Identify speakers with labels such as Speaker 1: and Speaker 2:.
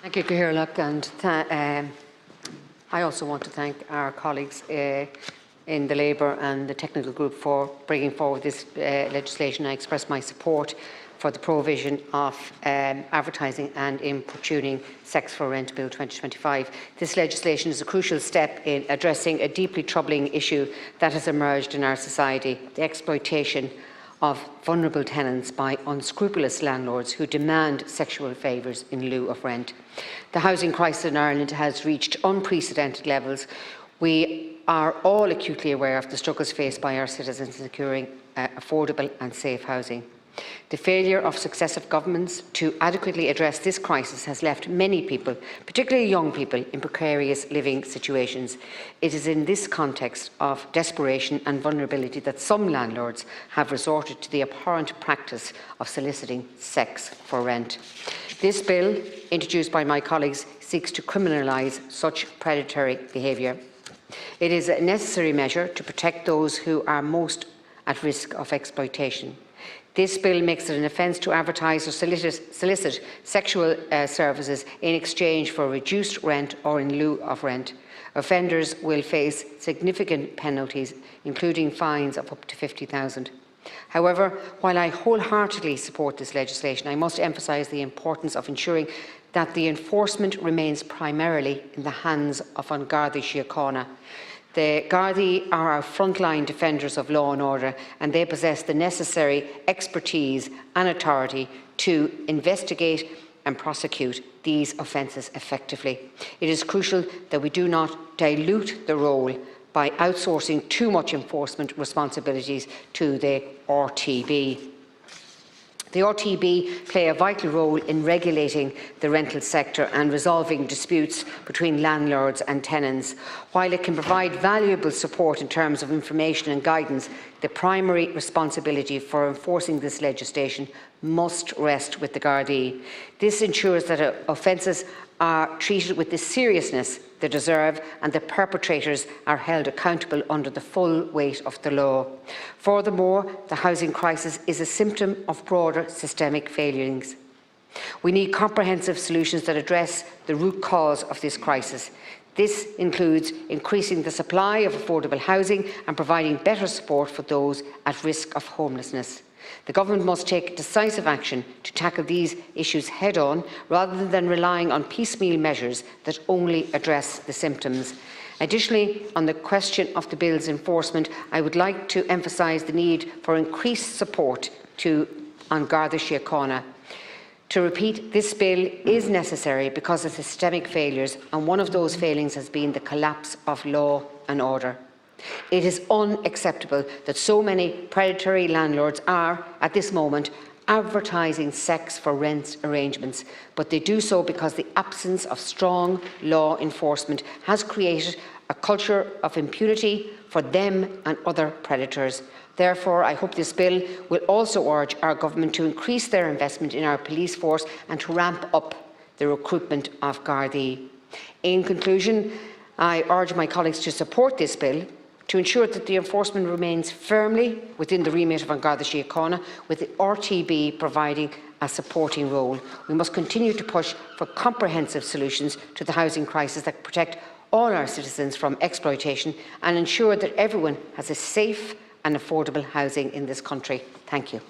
Speaker 1: Thank you, Caoirleach, and I also want to thank our colleagues in the Labour and the technical group for bringing forward this legislation. I express my support for the provision of advertising and importuning sex for rent Bill 2025. This legislation is a crucial step in addressing a deeply troubling issue that has emerged in our society: the exploitation of vulnerable tenants by unscrupulous landlords who demand sexual favours in lieu of rent. The housing crisis in Ireland has reached unprecedented levels. We are all acutely aware of the struggles faced by our citizens in securing affordable and safe housing. The failure of successive governments to adequately address this crisis has left many people, particularly young people, in precarious living situations. It is in this context of desperation and vulnerability that some landlords have resorted to the abhorrent practice of soliciting sex for rent. This bill, introduced by my colleagues, seeks to criminalise such predatory behaviour. It is a necessary measure to protect those who are most at risk of exploitation. This bill makes it an offence to advertise or solicit sexual services in exchange for reduced rent or in lieu of rent. Offenders will face significant penalties, including fines of up to €50,000. However, while I wholeheartedly support this legislation, I must emphasise the importance of ensuring that the enforcement remains primarily in the hands of An Garda Síochána. The Gardaí are our frontline defenders of law and order, and they possess the necessary expertise and authority to investigate and prosecute these offences effectively. It is crucial that we do not dilute the role by outsourcing too much enforcement responsibilities to the RTB. The RTB play a vital role in regulating the rental sector and resolving disputes between landlords and tenants. While it can provide valuable support in terms of information and guidance, the primary responsibility for enforcing this legislation must rest with the Gardaí. This ensures that offences are treated with the seriousness they deserve and the perpetrators are held accountable under the full weight of the law. Furthermore, the housing crisis is a symptom of broader systemic failings. We need comprehensive solutions that address the root cause of this crisis. This includes increasing the supply of affordable housing and providing better support for those at risk of homelessness. The government must take decisive action to tackle these issues head-on, rather than relying on piecemeal measures that only address the symptoms. Additionally, on the question of the bill's enforcement, I would like to emphasise the need for increased support to An Garda Síochána. To repeat, this bill is necessary because of systemic failures, and one of those failings has been the collapse of law and order. It is unacceptable that so many predatory landlords are, at this moment, advertising sex for rent arrangements, but they do so because the absence of strong law enforcement has created a culture of impunity for them and other predators. Therefore, I hope this bill will also urge our government to increase their investment in our police force and to ramp up the recruitment of Gardaí. In conclusion, I urge my colleagues to support this bill to ensure that the enforcement remains firmly within the remit of An Garda Síochána, with the RTB providing a supporting role. We must continue to push for comprehensive solutions to the housing crisis that protect all our citizens from exploitation and ensure that everyone has a safe and affordable housing in this country. Thank you.